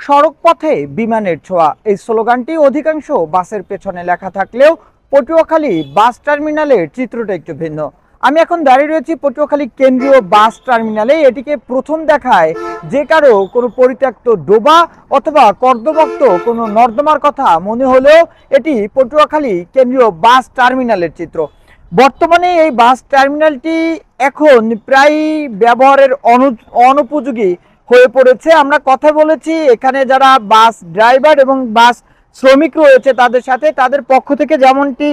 সড়ক পথে বিমানের ছোঁয়া এই স্লোগানটি অধিকাংশ বাসের পেছনে লেখা থাকলেও পটুয়াখালী বাস টার্মিনালের চিত্রটা একটু ভিন্ন। আমি এখন দাঁড়িয়ে রয়েছি পটুয়াখালী কেন্দ্রীয় বাস টার্মিনালে। এটিকে প্রথম দেখায় যে কারো কোনো পরিত্যক্ত ডোবা অথবা কর্দমাক্ত কোনো নর্দমার কথা মনে হলেও এটি পটুয়াখালী কেন্দ্রীয় বাস টার্মিনালের চিত্র। বর্তমানে এই বাস টার্মিনালটি এখন প্রায় ব্যবহারের অনুপযোগী হয়ে পড়েছে। আমরা কথা বলেছি এখানে যারা বাস ড্রাইভার এবং বাস শ্রমিক রয়েছে তাদের সাথে, তাদের পক্ষ থেকে যেমনটি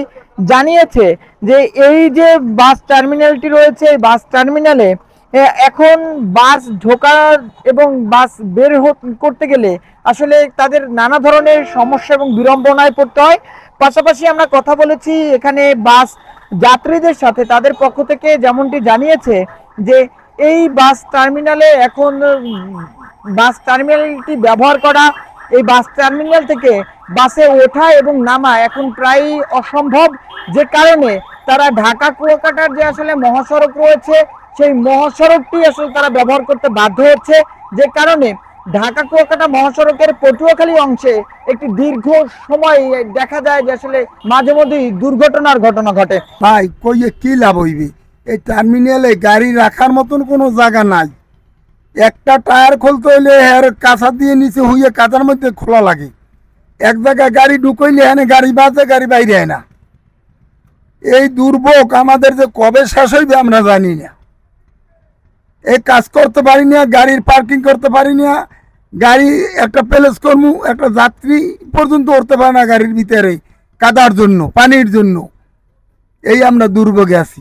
জানিয়েছে যে এই যে বাস টার্মিনালটি রয়েছে এই বাস টার্মিনালে এখন বাস ঢোকার এবং বাস বের করতে গেলে আসলে তাদের নানা ধরনের সমস্যা এবং বিড়ম্বনায় পড়তে হয়। পাশাপাশি আমরা কথা বলেছি এখানে বাস যাত্রীদের সাথে, তাদের পক্ষ থেকে যেমনটি জানিয়েছে যে এই বাস টার্মিনালে এখন বাস টার্মিনালটি ব্যবহার করা, এই বাস টার্মিনাল থেকে বাসে ওঠা এবং নামা এখন প্রায় অসম্ভব, যে কারণে তারা ঢাকা কুয়াকাটার যে আসলে মহাসড়ক রয়েছে সেই মহাসড়কটি আসলে তারা ব্যবহার করতে বাধ্য হচ্ছে, যে কারণে ঢাকা কুয়াকাটা মহাসড়কের পটুয়াখালী অংশে একটি দীর্ঘ সময় দেখা যায় যে আসলে মাঝে মধ্যেই দুর্ঘটনার ঘটনা ঘটে। ভাই কইয়ে কি লাভ হইবে? এই টার্মিনালে গাড়ি রাখার মতন কোনো জায়গা নাই। একটা টায়ার খুলতে হইলে এর কাঁচা দিয়ে নিচে হইয়ে কাঁচার মধ্যে খোলা লাগে। এক জায়গায় গাড়ি ঢুকইলে এখানে গাড়ি বাজে, গাড়ি বাইরে হয় না। এই দুর্ভোগ আমাদের যে কবে শেষ হইবে আমরা জানি না। এই কাজ করতে পারি না, গাড়ির পার্কিং করতে পারি না, গাড়ি একটা প্লেস করমু একটা যাত্রী পর্যন্ত উঠতে পারে না গাড়ির ভিতরে, কাদার জন্য, পানির জন্য। এই আমরা দুর্ভোগে আছি।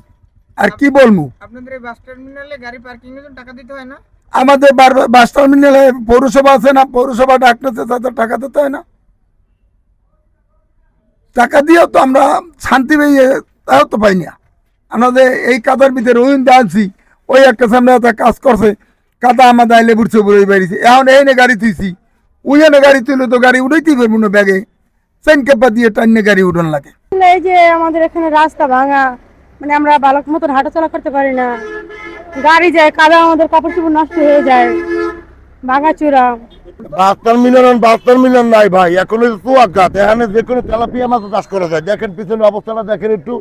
আর কি বলবো? আপনাদের এই বাস টার্মিনালে গাড়ি পার্কিং এর জন্য টাকা দিতে হয় না? আমাদের বাস টার্মিনালে পৌরসভা আছে না, পৌরসভা ডাকতেছে, তাদের টাকা দিতে হয় না? টাকা দিয়েও তো আমরা শান্তি পেয়ে তাও তো পাই না। আমাদের এই কাদার ভিতরে ওই আনছি, ওই একটা সামনে একটা কাজ করছে, কাদা আমাদের আইলে বুঝছে বই বেরিয়েছে। এখন এই নে গাড়ি তুইছি, ওই এনে গাড়ি তুইলে তো গাড়ি উঠাইতেই পারবো না, ব্যাগে চেন কেপা দিয়ে টাইনে গাড়ি উঠান লাগে। এই যে আমাদের এখানে রাস্তা ভাঙা, মানে আমরা ভালো মতন হাঁটাচলা করতে পারি না, গাড়ি যায় কাদা, আমাদের কাপড় চোপড় নষ্ট হয়ে যায়, ভাঙাচোরা। বাস টার্মিনাল নাই ভাই, এখন চুয়াঘাট, এখানে যে কোনো তেলাপিয়া মাছ চাষ করা যায়। দেখেন পিছনে অবস্থাটা দেখেন একটু,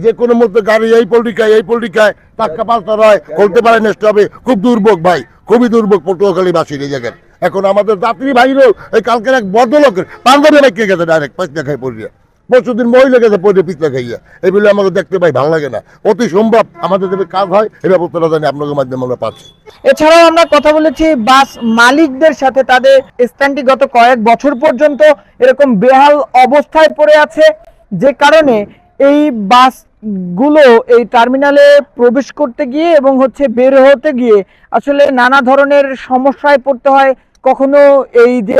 যে কোনো মধ্যে গাড়ি এই পল্টিকায় টাটকা পাল্টা হয়, খুলতে পারে নষ্ট হবে। খুব দুর্ভোগ ভাই, খুবই দুর্ভোগ পটুয়াখালী বাসীর এই জায়গায়। এখন আমাদের যাত্রী ভাইরও এই কালকের এক ভদ্রলোকের পাঞ্জাবি রেখে গেছে, ডাইরেক্ট পাঁচটা খাই পড়িয়া, পরশুদিন মহিলা গেছে পড়ে পিছলা খাইয়া। এগুলো আমাকে দেখতে পাই ভালো লাগে না। অতি সম্ভব আমাদের যদি কাজ হয় এই ব্যবস্থাটা জানি আপনাদের মাধ্যমে আমরা পাচ্ছি। এছাড়াও আমরা কথা বলেছি বাস মালিকদের সাথে, তাদের স্থানটি গত কয়েক বছর পর্যন্ত এরকম বেহাল অবস্থায় পড়ে আছে, যে কারণে এই বাসগুলো এই টার্মিনালে প্রবেশ করতে গিয়ে এবং বের হতে গিয়ে আসলে নানা ধরনের সমস্যায় পড়তে হয়। কখনো এই যে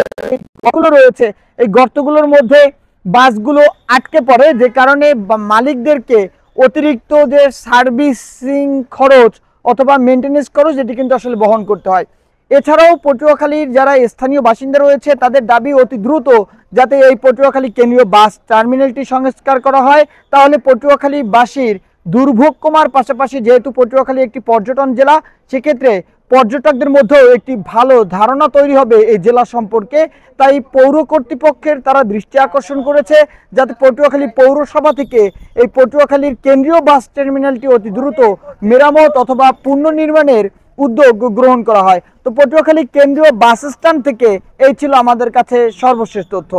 গর্তগুলো রয়েছে এই গর্তগুলোর মধ্যে বাসগুলো আটকে পড়ে, যে কারণে মালিকদেরকে অতিরিক্ত যে সার্ভিসিং খরচ অথবা মেনটেনেন্স খরচ এটি কিন্তু আসলে বহন করতে হয়। এছাড়াও পটুয়াখালীর যারা স্থানীয় বাসিন্দা রয়েছে তাদের দাবি অতি দ্রুত যাতে এই পটুয়াখালী কেন্দ্রীয় বাস টার্মিনালটি সংস্কার করা হয়, তাহলে পটুয়াখালীবাসীর দুর্ভোগ কমার পাশাপাশি, যেহেতু পটুয়াখালী একটি পর্যটন জেলা, সেক্ষেত্রে পর্যটকদের মধ্যেও একটি ভালো ধারণা তৈরি হবে এই জেলা সম্পর্কে। তাই পৌর কর্তৃপক্ষের তারা দৃষ্টি আকর্ষণ করেছে যাতে পটুয়াখালী পৌরসভা থেকে এই পটুয়াখালীর কেন্দ্রীয় বাস টার্মিনালটি অতি দ্রুত মেরামত অথবা পুনর্নির্মাণের উদ্যোগ গ্রহণ করা হয়। তো পটুয়াখালী কেন্দ্রীয় বাস স্ট্যান্ড থেকে এই ছিল আমাদের কাছে সর্বশেষ তথ্য।